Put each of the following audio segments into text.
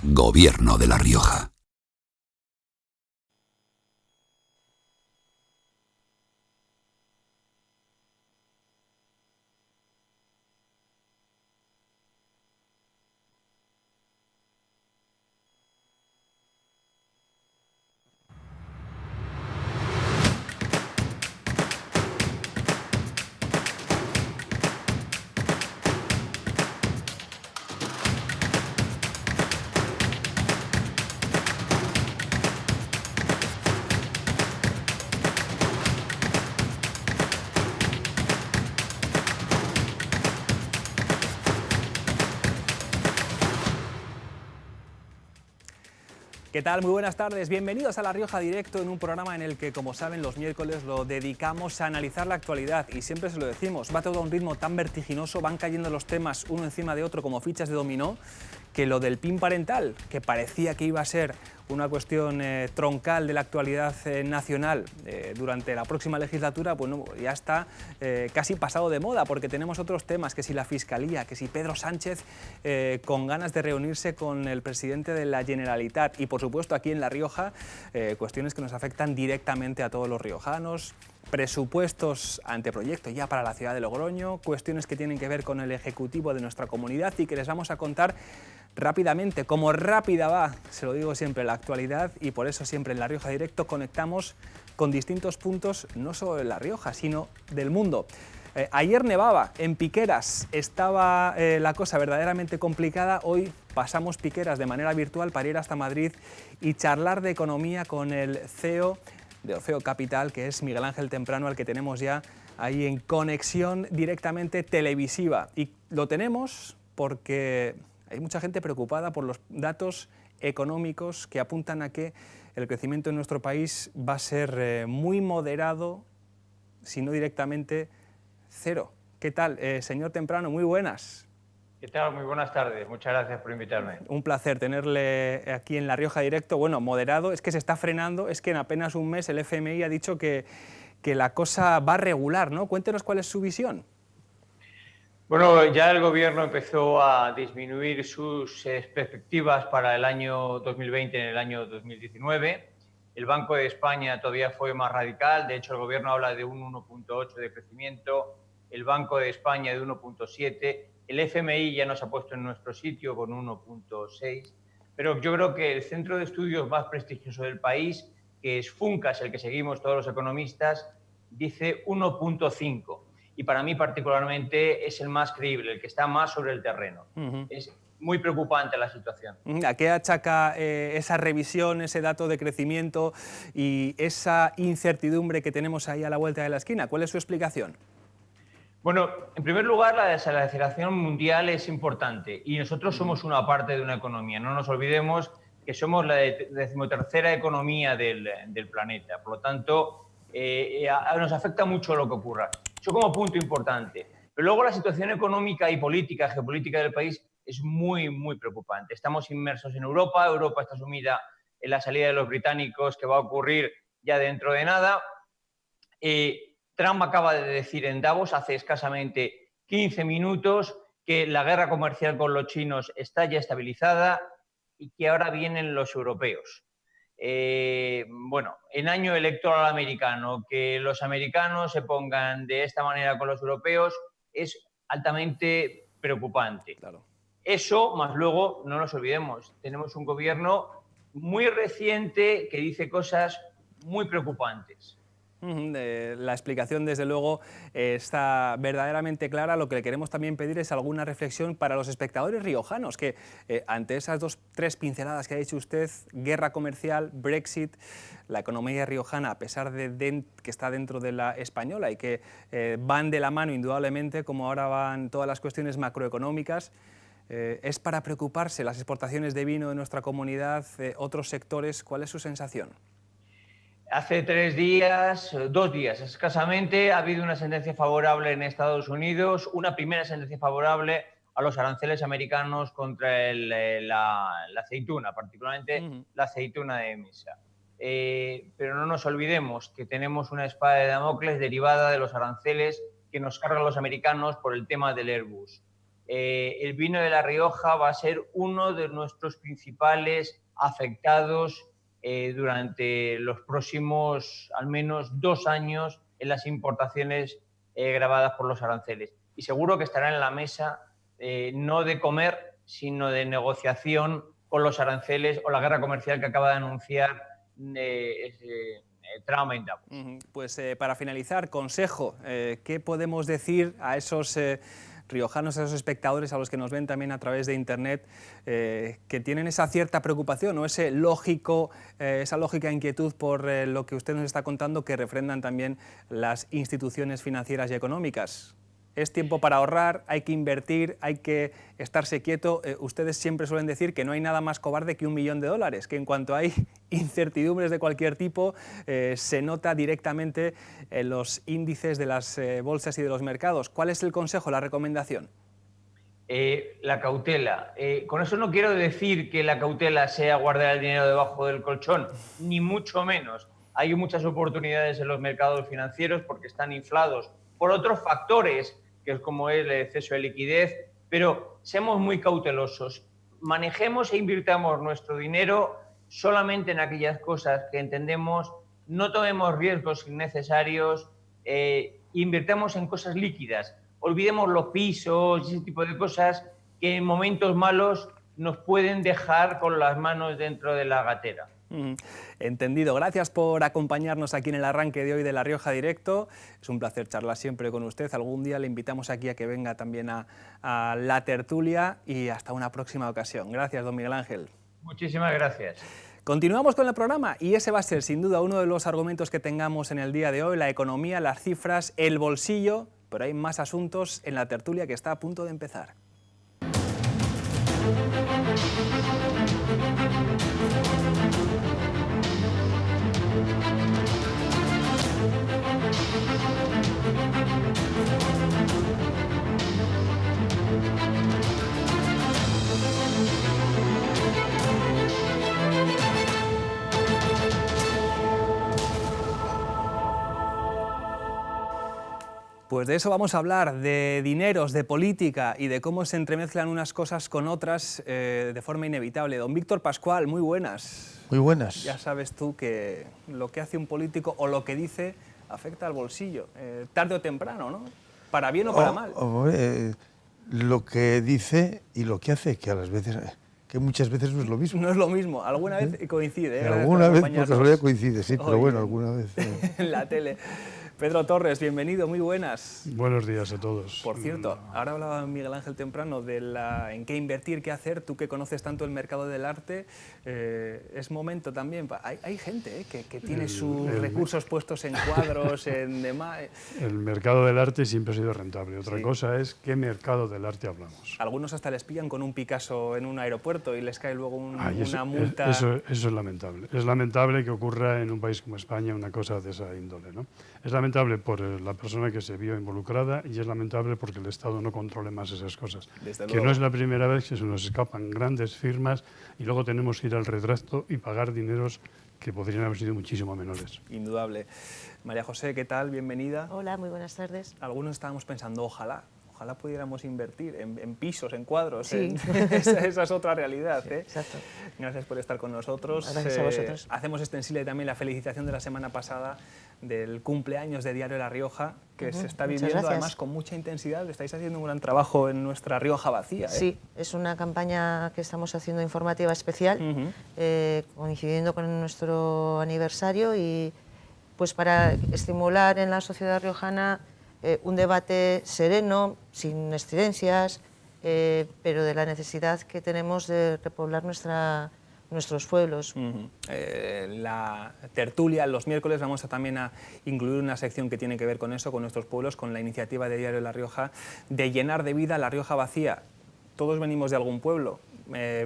Gobierno de La Rioja. ¿Qué tal? Muy buenas tardes. Bienvenidos a La Rioja Directo, en un programa en el que, como saben, los miércoles lo dedicamos a analizar la actualidad. Y siempre se lo decimos, va todo a un ritmo tan vertiginoso, van cayendo los temas uno encima de otro como fichas de dominó, que lo del PIN parental, que parecía que iba a ser una cuestión troncal de la actualidad nacional durante la próxima legislatura, pues no, ya está casi pasado de moda, porque tenemos otros temas, que si la Fiscalía, que si Pedro Sánchez con ganas de reunirse con el presidente de la Generalitat, y por supuesto aquí en La Rioja, cuestiones que nos afectan directamente a todos los riojanos, presupuestos, anteproyectos ya para la ciudad de Logroño, cuestiones que tienen que ver con el ejecutivo de nuestra comunidad y que les vamos a contar rápidamente, como rápida va, se lo digo siempre, la actualidad, y por eso siempre en La Rioja Directo conectamos con distintos puntos, no solo de La Rioja, sino del mundo. Ayer nevaba en Piqueras, estaba la cosa verdaderamente complicada. Hoy pasamos Piqueras de manera virtual para ir hasta Madrid y charlar de economía con el CEO de Orfeo Capital, que es Miguel Ángel Temprano, al que tenemos ya ahí en conexión directamente televisiva. Y lo tenemos porque hay mucha gente preocupada por los datos económicos que apuntan a que el crecimiento en nuestro país va a ser muy moderado, si no directamente cero. ¿Qué tal, señor Temprano? Muy buenas. ¿Qué tal? Muy buenas tardes. Muchas gracias por invitarme. Un placer tenerle aquí en La Rioja Directo. Bueno, moderado, es que se está frenando, es que en apenas un mes el FMI ha dicho que la cosa va regular, ¿no? Cuéntenos cuál es su visión. Bueno, ya el Gobierno empezó a disminuir sus perspectivas para el año 2020 en el año 2019. El Banco de España todavía fue más radical. De hecho, el Gobierno habla de un 1,8 de crecimiento, el Banco de España de 1,7. El FMI ya nos ha puesto en nuestro sitio con 1,6. Pero yo creo que el centro de estudios más prestigioso del país, que es FUNCAS, el que seguimos todos los economistas, dice 1,5. Y para mí particularmente es el más creíble, el que está más sobre el terreno. Es muy preocupante la situación. ¿A qué achaca esa revisión, ese dato de crecimiento y esa incertidumbre que tenemos ahí a la vuelta de la esquina? ¿Cuál es su explicación? Bueno, en primer lugar, la desaceleración mundial es importante y nosotros somos una parte de una economía. No nos olvidemos que somos la 13ª economía del planeta. Por lo tanto, nos afecta mucho lo que ocurra. Eso como punto importante. Pero luego la situación económica y política, geopolítica del país es muy, muy preocupante. Estamos inmersos en Europa. Europa está sumida en la salida de los británicos, que va a ocurrir ya dentro de nada. Trump acaba de decir en Davos hace escasamente 15 minutos que la guerra comercial con los chinos está ya estabilizada y que ahora vienen los europeos. Bueno, en año electoral americano, que los americanos se pongan de esta manera con los europeos es altamente preocupante. Claro. Eso, más luego, no nos olvidemos, tenemos un gobierno muy reciente que dice cosas muy preocupantes. La explicación, desde luego, está verdaderamente clara. Lo que le queremos también pedir es alguna reflexión para los espectadores riojanos, que ante esas tres pinceladas que ha dicho usted, guerra comercial, Brexit, la economía riojana, a pesar de que está dentro de la española y que van de la mano indudablemente, como ahora van todas las cuestiones macroeconómicas, ¿es para preocuparse las exportaciones de vino de nuestra comunidad, otros sectores? ¿Cuál es su sensación? Hace 2 días escasamente, ha habido una sentencia favorable en Estados Unidos, una primera sentencia favorable a los aranceles americanos contra la aceituna, particularmente la aceituna de mesa. Pero no nos olvidemos que tenemos una espada de Damocles derivada de los aranceles que nos cargan los americanos por el tema del Airbus. el vino de La Rioja va a ser uno de nuestros principales afectados durante los próximos al menos 2 años en las importaciones gravadas por los aranceles. Y seguro que estará en la mesa no de comer, sino de negociación con los aranceles o la guerra comercial que acaba de anunciar Trump en Davos. Pues para finalizar, consejo, ¿qué podemos decir a esos riojanos, a esos espectadores, a los que nos ven también a través de internet, que tienen esa cierta preocupación o esa lógica inquietud por lo que usted nos está contando, que refrendan también las instituciones financieras y económicas? Es tiempo para ahorrar, hay que invertir, hay que estarse quieto. Ustedes siempre suelen decir que no hay nada más cobarde que $1 millón, que en cuanto hay incertidumbres de cualquier tipo, se nota directamente en los índices de las bolsas y de los mercados. ¿Cuál es el consejo, la recomendación? La cautela. Con eso no quiero decir que la cautela sea guardar el dinero debajo del colchón, ni mucho menos. Hay muchas oportunidades en los mercados financieros porque están inflados por otros factores, que es como el exceso de liquidez, pero seamos muy cautelosos. Manejemos e invirtamos nuestro dinero solamente en aquellas cosas que entendemos, no tomemos riesgos innecesarios, invirtamos en cosas líquidas. Olvidemos los pisos y ese tipo de cosas que en momentos malos nos pueden dejar con las manos dentro de la gatera. Entendido. Gracias por acompañarnos aquí en el arranque de hoy de La Rioja Directo. Es un placer charlar siempre con usted. Algún día le invitamos aquí a que venga también a la tertulia y hasta una próxima ocasión. Gracias, don Miguel Ángel. Muchísimas gracias. Continuamos con el programa y ese va a ser sin duda uno de los argumentos que tengamos en el día de hoy: la economía, las cifras, el bolsillo, pero hay más asuntos en la tertulia que está a punto de empezar. Pues de eso vamos a hablar, de dineros, de política y de cómo se entremezclan unas cosas con otras de forma inevitable. Don Víctor Pascual, muy buenas. Muy buenas. Ya sabes tú que lo que hace un político o lo que dice afecta al bolsillo, tarde o temprano, ¿no? Para bien o para mal. Lo que dice y lo que hace, que a las veces, que muchas veces no es lo mismo. No es lo mismo, alguna vez coincide. Alguna vez por casualidad coincide, sí, pero bueno, alguna vez. En la tele. Pedro Torres, bienvenido, muy buenas. Buenos días a todos. Por cierto, ahora hablaba Miguel Ángel temprano de en qué invertir, qué hacer. Tú que conoces tanto el mercado del arte, es momento también. Hay gente que tiene sus recursos puestos en cuadros, en demás. El mercado del arte siempre ha sido rentable. Otra Sí. cosa es qué mercado del arte hablamos. Algunos hasta les pillan con un Picasso en un aeropuerto y les cae luego una Eso, multa. Eso es lamentable. Es lamentable que ocurra en un país como España una cosa de esa índole, ¿no? Es lamentable por la persona que se vio involucrada y es lamentable porque el Estado no controle más esas cosas. Desde que luego. no es la primera vez que se nos escapan grandes firmas y luego tenemos que ir al retracto y pagar dineros que podrían haber sido muchísimo menores. Indudable. María José, ¿qué tal? Bienvenida. Hola, muy buenas tardes. Algunos estábamos pensando, ojalá pudiéramos invertir en pisos, en cuadros. Sí. Esa es otra realidad. Exacto. Gracias por estar con nosotros. Gracias a vosotros. Hacemos extensible también la felicitación de la semana pasada del cumpleaños de Diario La Rioja, que se está muchas viviendo gracias. además con mucha intensidad. Estáis haciendo un gran trabajo en nuestra Rioja vacía. Sí, es una campaña que estamos haciendo informativa especial, coincidiendo con nuestro aniversario y pues para estimular en la sociedad riojana un debate sereno, sin excedencias, pero de la necesidad que tenemos de repoblar nuestros pueblos. La tertulia, los miércoles, vamos a también a incluir una sección que tiene que ver con eso, con nuestros pueblos, con la iniciativa de Diario La Rioja, de llenar de vida La Rioja vacía. Todos venimos de algún pueblo.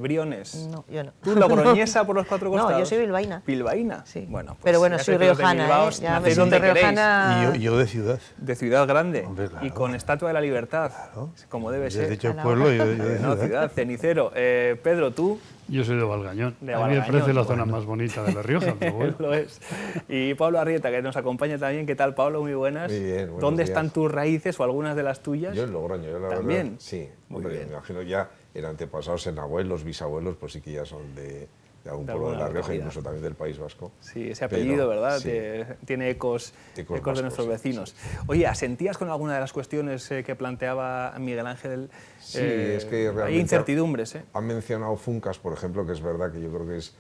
Briones. No, yo no. ¿Tú, logroñesa por los cuatro costados? No, yo soy bilbaína. ¿Bilbaína? Sí. Bueno, pues pero bueno, ya soy sé que los de riojana, Bilbao ya me nacéis siento donde queréis. riojana. Y yo de ciudad. De ciudad grande. Hombre, claro. Y con Estatua de la Libertad, Claro. como debe Has ser. dicho A la pueblo hora. y yo de No, ciudad. ciudad, cenicero. Pedro, tú, Yo soy de Valgañón. De A mí me Valgañón, parece la zona bueno. más bonita de La Rioja, pero bueno. Lo es. Y Pablo Arrieta, que nos acompaña también. ¿Qué tal, Pablo? Muy buenas. Muy bien, buenos ¿Dónde días. están tus raíces o algunas de las tuyas? Yo en Logroño, yo la ¿También? verdad, sí. Muy Hombre, bien. me imagino ya en antepasados, en abuelos, bisabuelos, pues sí que ya son de algún De pueblo de alguna La Rioja, localidad. incluso también del País Vasco. Sí, ese apellido, Pero, ¿verdad? sí. Tiene ecos Ecos de nuestros vascos, sí, vecinos. sí, sí. Oye, ¿asentías con alguna de las cuestiones que planteaba Miguel Ángel? Sí, es que realmente hay incertidumbres, ¿eh? Han mencionado Funcas, por ejemplo, que es verdad que yo creo que es,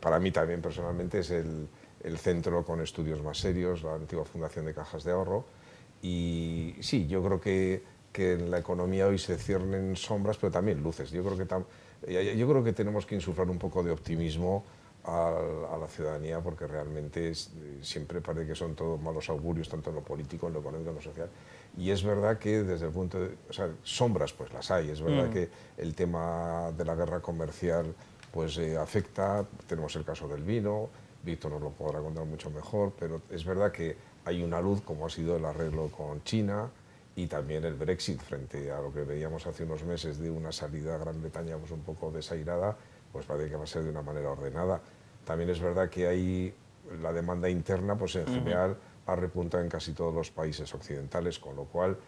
para mí también personalmente, es el centro con estudios más serios, la antigua Fundación de Cajas de Ahorro. Y sí, yo creo que en la economía hoy se ciernen sombras, pero también luces. Yo creo que tenemos que insuflar un poco de optimismo a la ciudadanía, porque realmente siempre parece que son todos malos augurios, tanto en lo político, en lo económico, en lo social. Y es verdad que desde el punto de... O sea, sombras pues las hay. Es verdad que el tema de la guerra comercial pues afecta. Tenemos el caso del vino, Víctor nos lo podrá contar mucho mejor, pero es verdad que hay una luz, como ha sido el arreglo con China y también el Brexit, frente a lo que veíamos hace unos meses de una salida a Gran Bretaña pues un poco desairada, pues parece que va a ser de una manera ordenada. También es verdad que hay la demanda interna, pues en general ha repuntado en casi todos los países occidentales, con lo cual,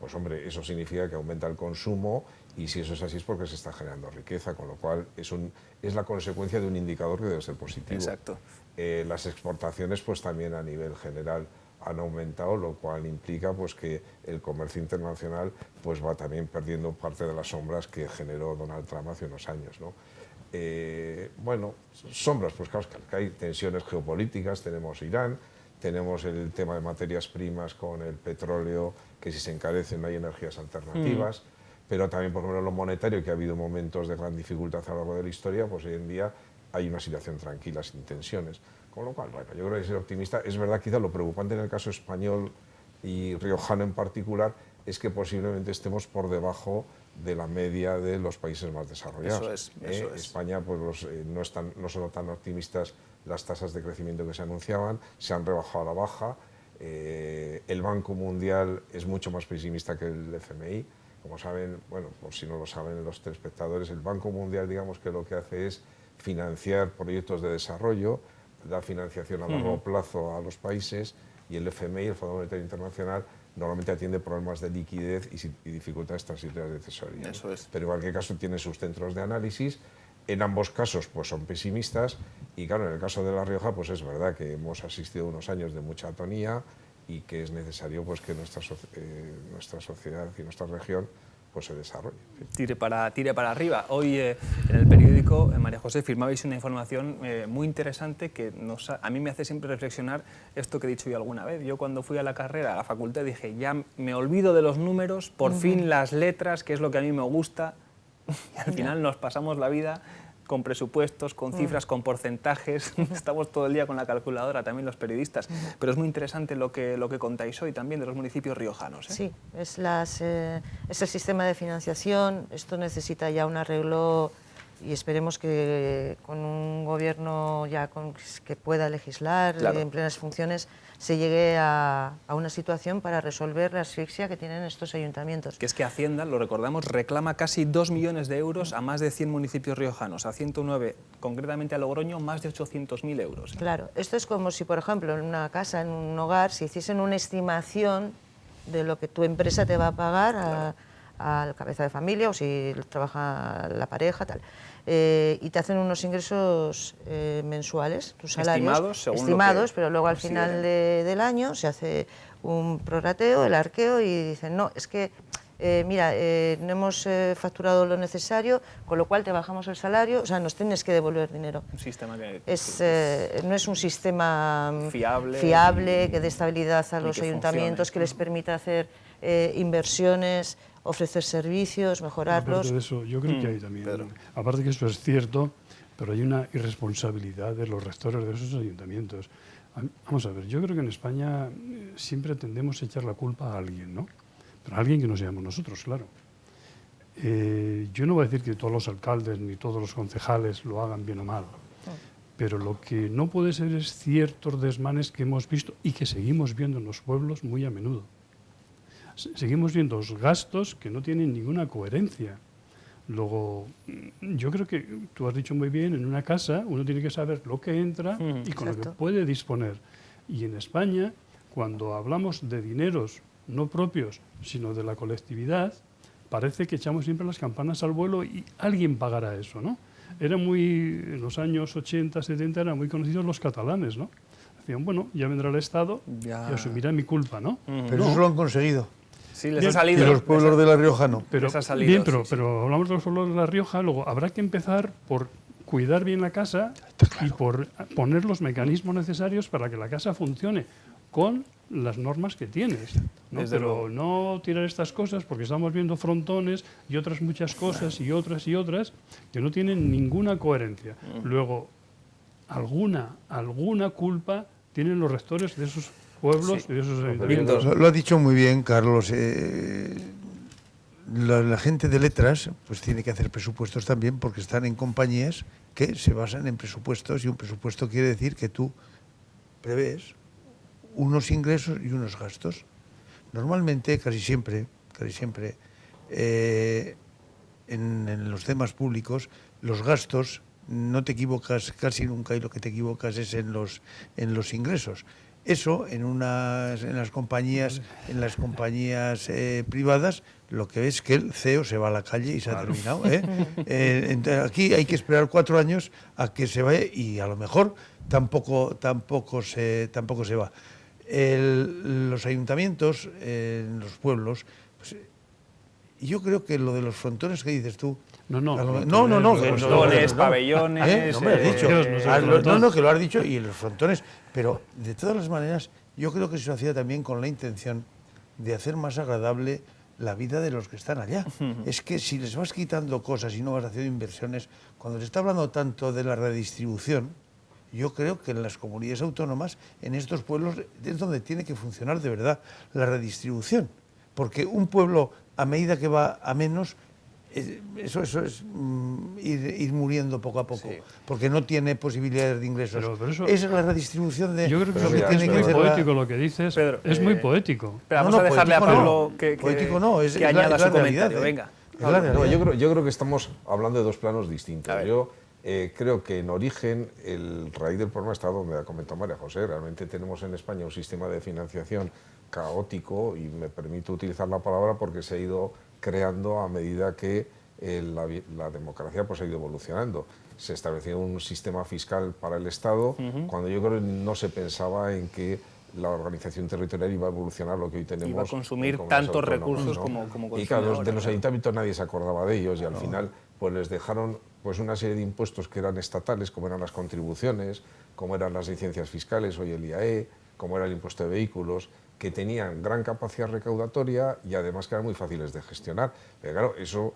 pues hombre, eso significa que aumenta el consumo, y si eso es así es porque se está generando riqueza, con lo cual es la consecuencia de un indicador que debe ser positivo. Exacto. Las exportaciones pues también a nivel general han aumentado, lo cual implica pues que el comercio internacional pues va también perdiendo parte de las sombras que generó Donald Trump hace unos años, ¿no? Bueno, sombras, pues claro, que hay tensiones geopolíticas, tenemos Irán, tenemos el tema de materias primas con el petróleo, que si se encarece no hay energías alternativas, pero también, por ejemplo, lo monetario, que ha habido momentos de gran dificultad a lo largo de la historia, pues hoy en día hay una situación tranquila, sin tensiones. Con lo cual, bueno, yo creo que hay que ser optimista. Es verdad, quizá lo preocupante en el caso español y riojano en particular es que posiblemente estemos por debajo de la media de los países más desarrollados. Eso es. España pues, no son tan optimistas las tasas de crecimiento que se anunciaban, se han rebajado a la baja. El Banco Mundial es mucho más pesimista que el FMI. Como saben, bueno, por si no lo saben los telespectadores, el Banco Mundial, digamos que lo que hace es financiar proyectos de desarrollo, da financiación a largo plazo a los países, y el FMI, el Fondo Monetario Internacional, normalmente atiende problemas de liquidez y dificultades transitorias de tesorería. Eso es. Pero en cualquier caso tiene sus centros de análisis. En ambos casos pues son pesimistas, y claro, en el caso de La Rioja pues es verdad que hemos asistido a unos años de mucha atonía y que es necesario pues que nuestra sociedad y nuestra región pues se desarrolle. Tire para arriba. Hoy en el periódico, María José, firmabais una información muy interesante que a mí me hace siempre reflexionar esto que he dicho yo alguna vez. Yo cuando fui a la carrera, a la facultad, dije, ya me olvido de los números, por fin las letras, que es lo que a mí me gusta, y al final nos pasamos la vida con presupuestos, con cifras, con porcentajes, estamos todo el día con la calculadora, también los periodistas, pero es muy interesante lo que contáis hoy también de los municipios riojanos, ¿eh? Sí, es el sistema de financiación, esto necesita ya un arreglo, y esperemos que con un gobierno ya que pueda legislar, claro, en plenas funciones, se llegue a una situación para resolver la asfixia que tienen estos ayuntamientos. Que es que Hacienda, lo recordamos, reclama casi 2 millones de euros a más de 100 municipios riojanos, a 109, concretamente a Logroño, más de 800.000 euros. Claro, esto es como si, por ejemplo, en una casa, en un hogar, se hiciesen una estimación de lo que tu empresa te va a pagar al cabeza de familia, o si trabaja la pareja, tal. Y te hacen unos ingresos mensuales, tus salarios estimados, pero luego al final del año se hace un prorrateo, el arqueo, y dicen, no, es que mira, no hemos facturado lo necesario, con lo cual te bajamos el salario, o sea, nos tienes que devolver dinero. Un sistema que no es un sistema fiable, que dé estabilidad a los ayuntamientos, que les permita hacer inversiones, ofrecer servicios, mejorarlos. Aparte de eso, yo creo que hay también, aparte que eso es cierto, pero hay una irresponsabilidad de los rectores de esos ayuntamientos. Vamos a ver, yo creo que en España siempre tendemos a echar la culpa a alguien, ¿no? Pero a alguien que no seamos nosotros, claro. Yo no voy a decir que todos los alcaldes ni todos los concejales lo hagan bien o mal, pero lo que no puede ser es ciertos desmanes que hemos visto y que seguimos viendo en los pueblos muy a menudo. Seguimos viendo gastos que no tienen ninguna coherencia. Luego, yo creo que tú has dicho muy bien, en una casa uno tiene que saber lo que entra y con lo que puede disponer. Y en España, cuando hablamos de dineros no propios, sino de la colectividad, parece que echamos siempre las campanas al vuelo y alguien pagará eso, ¿no? En los años 80, 70, eran muy conocidos los catalanes, ¿no? Decían, bueno, ya vendrá el Estado y asumirá mi culpa, ¿no? Pero eso lo han conseguido. Sí, les ha salido. Y los pueblos de La Rioja no. Pero, les ha salido, pero hablamos de los pueblos de La Rioja, luego habrá que empezar por cuidar bien la casa y por poner los mecanismos necesarios para que la casa funcione con las normas que tienes, ¿no? Pero no tirar estas cosas, porque estamos viendo frontones y otras muchas cosas y otras que no tienen ninguna coherencia. Luego, alguna culpa tienen los rectores de esos pueblos y de esos ayuntamientos. Lo ha dicho muy bien Carlos. La gente de letras pues tiene que hacer presupuestos también, porque están en compañías que se basan en presupuestos, y un presupuesto quiere decir que tú prevés unos ingresos y unos gastos. Normalmente, casi siempre, en los temas públicos, los gastos no te equivocas casi nunca, y lo que te equivocas es en los ingresos. Eso en las compañías privadas, lo que es que el CEO se va a la calle y se ha terminado. Aquí hay que esperar 4 años a que se vaya, y a lo mejor tampoco se va. Los ayuntamientos en los pueblos, pues, yo creo que lo de los frontones que dices tú, frontones, pabellones, no me has dicho, que lo has dicho, y los frontones, pero de todas las maneras yo creo que se hacía también con la intención de hacer más agradable la vida de los que están allá. Es que si les vas quitando cosas y no vas haciendo inversiones, cuando se está hablando tanto de la redistribución, yo creo que en las comunidades autónomas, en estos pueblos, es donde tiene que funcionar de verdad la redistribución. Porque un pueblo, a medida que va a menos, eso es ir muriendo poco a poco, porque no tiene posibilidades de ingresos. Pero eso, esa es la redistribución de... Yo creo que es muy poético lo que dices, Pedro, es muy poético. Pero vamos a dejarle a Pablo que añada su comentario. Venga. Yo creo que estamos hablando de dos planos distintos. Yo creo que en origen el raíz del problema está donde ha comentado María José. Realmente tenemos en España un sistema de financiación caótico, y me permito utilizar la palabra porque se ha ido creando a medida que la democracia pues ha ido evolucionando. Se estableció un sistema fiscal para el Estado cuando yo creo que no se pensaba en que la organización territorial iba a evolucionar lo que hoy tenemos. Iba a consumir tantos recursos, ¿no? como consume. Y claro, ahora, de los ayuntamientos nadie se acordaba de ellos, y al final pues les dejaron pues una serie de impuestos que eran estatales, como eran las contribuciones, como eran las licencias fiscales, hoy el IAE, como era el impuesto de vehículos, que tenían gran capacidad recaudatoria y además que eran muy fáciles de gestionar. Pero claro, eso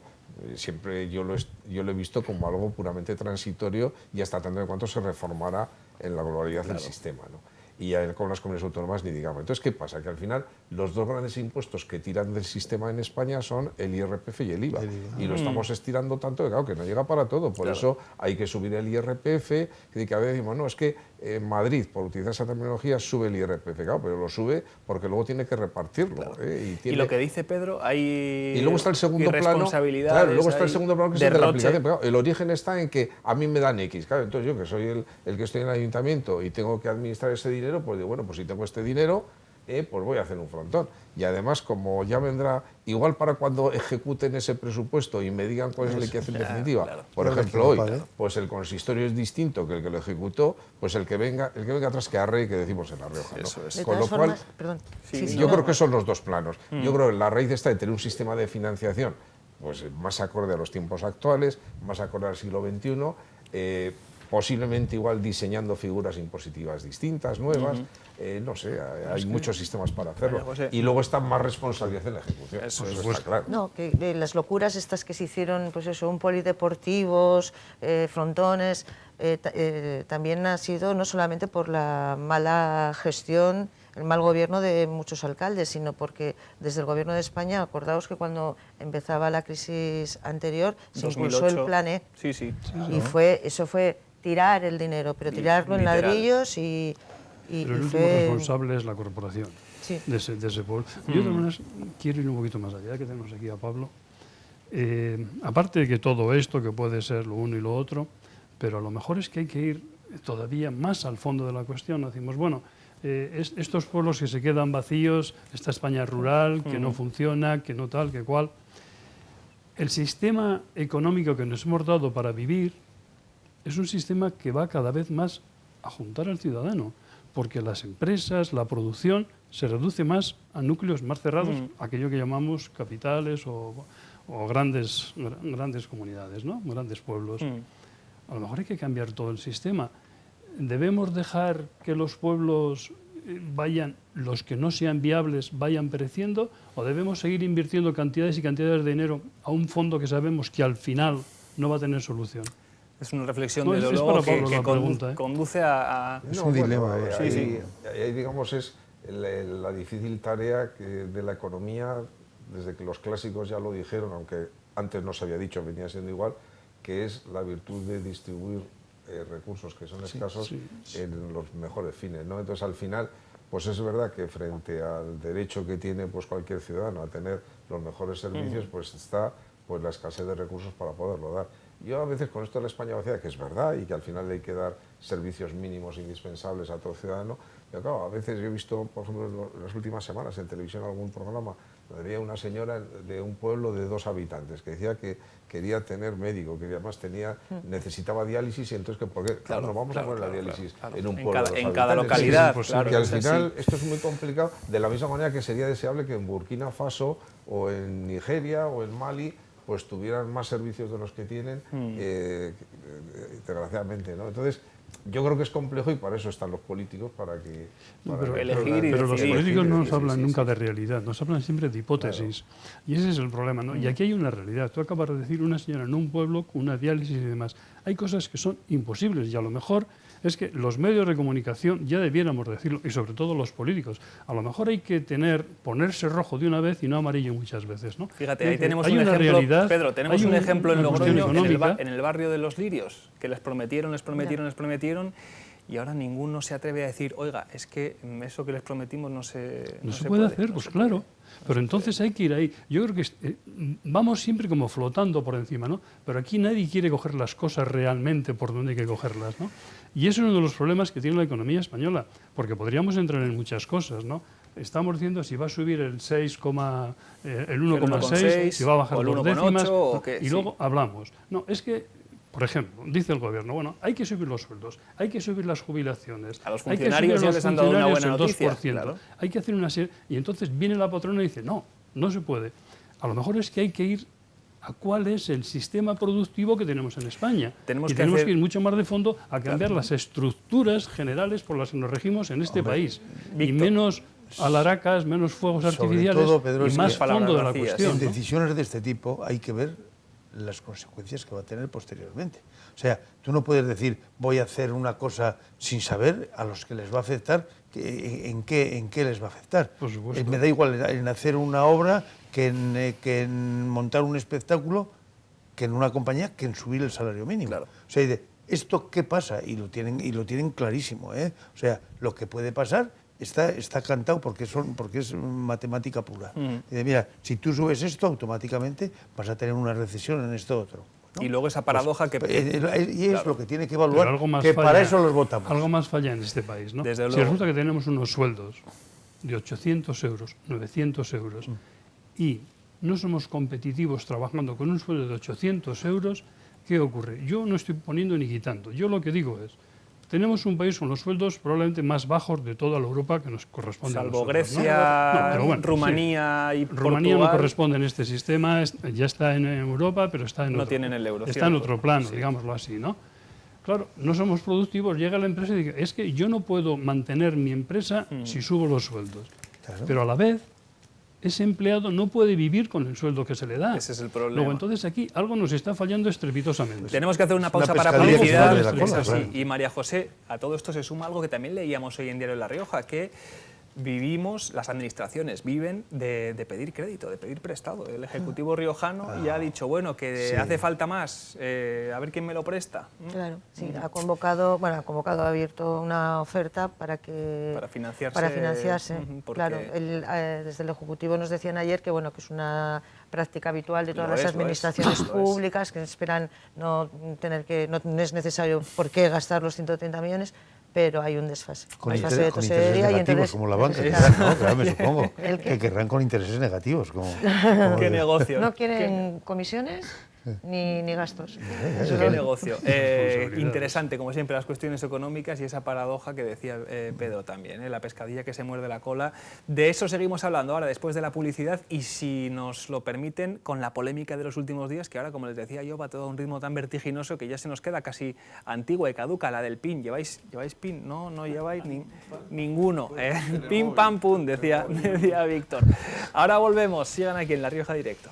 siempre yo lo he visto como algo puramente transitorio, y hasta tanto en cuanto se reformara en la globalidad del sistema, ¿no? Y ya con las comunidades autónomas ni digamos. Entonces, ¿qué pasa? Que al final los dos grandes impuestos que tiran del sistema en España son el IRPF y el IVA. Y lo estamos estirando tanto que, claro, que no llega para todo. Por eso hay que subir el IRPF, y cada vez decimos, no, es que Madrid, por utilizar esa terminología, sube el IRPF, claro, pero lo sube porque luego tiene que repartirlo. Y lo que dice Pedro, hay y luego está el segundo plano, claro, luego está el segundo plano, que es el de la aplicación. Pero, claro, el origen está en que a mí me dan X, claro, entonces yo, que soy el que estoy en el ayuntamiento y tengo que administrar ese dinero, pues digo, bueno, pues si tengo este dinero, pues voy a hacer un frontón. Y además, como ya vendrá, igual para cuando ejecuten ese presupuesto y me digan cuál es la liquidación definitiva, por ejemplo, hoy, pues el consistorio es distinto que el que lo ejecutó, pues el que venga atrás que arre, que decimos en La Rioja, ¿no? Eso es. Con lo cual, yo creo que son los dos planos. Yo creo que la raíz está de tener un sistema de financiación pues más acorde a los tiempos actuales, más acorde al siglo XXI, posiblemente igual diseñando figuras impositivas distintas, nuevas, no sé, hay muchos sistemas para hacerlo. Y luego está más responsabilidad en la ejecución. Eso está claro. No, que de las locuras estas que se hicieron, pues eso, un polideportivos, frontones, también ha sido no solamente por la mala gestión, el mal gobierno de muchos alcaldes, sino porque desde el gobierno de España, acordaos que cuando empezaba la crisis anterior, se 2008, impulsó el plan E. Y eso fue tirar el dinero, pero tirarlo en ladrillos y pero el último responsable es la corporación de ese pueblo. Yo de todas maneras quiero ir un poquito más allá, que tenemos aquí a Pablo. Aparte de que todo esto, que puede ser lo uno y lo otro, pero a lo mejor es que hay que ir todavía más al fondo de la cuestión. Decimos, bueno, estos pueblos que se quedan vacíos, esta España rural, que no funciona, que no tal, que cual. El sistema económico que nos hemos dado para vivir es un sistema que va cada vez más a juntar al ciudadano, porque las empresas, la producción, se reduce más a núcleos más cerrados, aquello que llamamos capitales o grandes comunidades, ¿no? Grandes pueblos. A lo mejor hay que cambiar todo el sistema. Debemos dejar que los pueblos vayan, los que no sean viables, vayan pereciendo, o debemos seguir invirtiendo cantidades y cantidades de dinero a un fondo que sabemos que al final no va a tener solución. Es una reflexión No, de es luego para Pablo que la pregunta, conduce a... Es un dilema. Ahí, digamos, es la difícil tarea de la economía, desde que los clásicos ya lo dijeron, aunque antes no se había dicho, venía siendo igual, que es la virtud de distribuir recursos que son escasos en los mejores fines, ¿no? Entonces, al final, pues es verdad que frente al derecho que tiene pues cualquier ciudadano a tener los mejores servicios, pues está pues la escasez de recursos para poderlo dar. Yo a veces con esto de la España vacía, que es verdad y que al final hay que dar servicios mínimos indispensables a todo ciudadano, pero claro, a veces yo he visto, por ejemplo, en las últimas semanas en televisión algún programa donde había una señora de un pueblo de 2 habitantes que decía que quería tener médico, que además necesitaba diálisis y entonces, ¿por qué? Claro, no vamos a poner la diálisis en un pueblo de 2 habitantes. En cada localidad, Que al final esto es muy complicado, de la misma manera que sería deseable que en Burkina Faso o en Nigeria o en Mali pues tuvieran más servicios de los que tienen, desgraciadamente, ¿no? Entonces, yo creo que es complejo y para eso están los políticos, para que... Pero los políticos no nos hablan nunca de realidad, nos hablan siempre de hipótesis. Claro. Y ese es el problema, ¿no? Y aquí hay una realidad. Tú acabas de decir una señora en un pueblo con una diálisis y demás. Hay cosas que son imposibles y a lo mejor es que los medios de comunicación ya debiéramos decirlo, y sobre todo los políticos. A lo mejor hay que ponerse rojo de una vez y no amarillo muchas veces, ¿no? Fíjate, ahí tenemos un ejemplo, realidad, Pedro, tenemos un ejemplo en Logroño, en el barrio de Los Lirios, que les prometieron, y ahora ninguno se atreve a decir, oiga, es que eso que les prometimos no se puede hacer, pues claro. Pero entonces hay que ir ahí. Yo creo que vamos siempre como flotando por encima, ¿no? Pero aquí nadie quiere coger las cosas realmente por donde hay que cogerlas, ¿no? Y eso es uno de los problemas que tiene la economía española, porque podríamos entrar en muchas cosas, ¿no? Estamos diciendo si va a subir el 1,6, si va a bajar 2 décimas, y luego hablamos. No, es que, por ejemplo, dice el gobierno, bueno, hay que subir los sueldos, hay que subir las jubilaciones, a los funcionarios ya les han dado una buena noticia, 2%, claro. Hay que hacer una serie, y entonces viene la patrona y dice, no, no se puede. A lo mejor es que hay que ir a cuál es el sistema productivo que tenemos en España. Tenemos que ir mucho más de fondo a cambiar las estructuras generales por las que nos regimos en este país. Víctor, y menos alaracas, menos fuegos artificiales, todo, Pedro, y más fondo de la cuestión. En decisiones de este tipo hay que ver las consecuencias que va a tener posteriormente. O sea, tú no puedes decir voy a hacer una cosa sin saber a los que les va a afectar, en qué les va a afectar. Por supuesto. Me da igual en hacer una obra que en montar un espectáculo, que en una compañía, que en subir el salario mínimo. Claro. O sea, ¿esto qué pasa? Y lo tienen clarísimo, ¿eh? O sea, lo que puede pasar está cantado porque es matemática pura. Mira, si tú subes esto, automáticamente vas a tener una recesión en esto otro, ¿no? Y luego esa paradoja y es lo que tiene que evaluar, que falla, para eso los votamos. Algo más falla en este país, ¿no? Si resulta que tenemos unos sueldos de 800 euros, 900 euros, y no somos competitivos trabajando con un sueldo de 800 euros, ¿qué ocurre? Yo no estoy poniendo ni quitando. Yo lo que digo es, tenemos un país con los sueldos probablemente más bajos de toda la Europa que nos corresponde a nosotros. Salvo Grecia, ¿no? Bueno, Rumanía y Portugal. Rumanía no corresponde en este sistema, ya está en Europa, pero está en tienen el euro. Está en otro plano, digámoslo así, ¿no? Claro, no somos productivos, llega la empresa y dice, es que yo no puedo mantener mi empresa si subo los sueldos. Claro. Pero a la vez, ese empleado no puede vivir con el sueldo que se le da. Ese es el problema. Luego, entonces aquí algo nos está fallando estrepitosamente. Tenemos que hacer una pausa para publicidad. Y María José, a todo esto se suma algo que también leíamos hoy en Diario La Rioja, que las administraciones viven de pedir crédito, de pedir prestado. El Ejecutivo riojano ya ha dicho, bueno, que hace falta más, a ver quién me lo presta. Claro, sí, ha abierto una oferta para financiarse. Claro, desde el Ejecutivo nos decían ayer que, bueno, que es una práctica habitual de todas Lo las es, administraciones lo es. públicas, que esperan no es necesario por qué gastar los 130 millones, pero hay un desfase. Con, Desfase de intereses tesorería y negativos, entonces, como la banca, claro. querrán, ¿no? Claro, me supongo. Que querrán con intereses negativos. ¿Qué negocio? No quieren comisiones ni gastos. ¿Qué negocio? Responsabilidades. Interesante, como siempre, las cuestiones económicas y esa paradoja que decía Pedro también, la pescadilla que se muerde la cola. De eso seguimos hablando ahora, después de la publicidad, y si nos lo permiten, con la polémica de los últimos días, que ahora, como les decía yo, va todo a un ritmo tan vertiginoso que ya se nos queda casi antigua y caduca, la del PIN. ¿Lleváis PIN? No lleváis ninguno. Pim, pam, pum, decía Víctor. Ahora volvemos, sigan aquí en La Rioja Directo.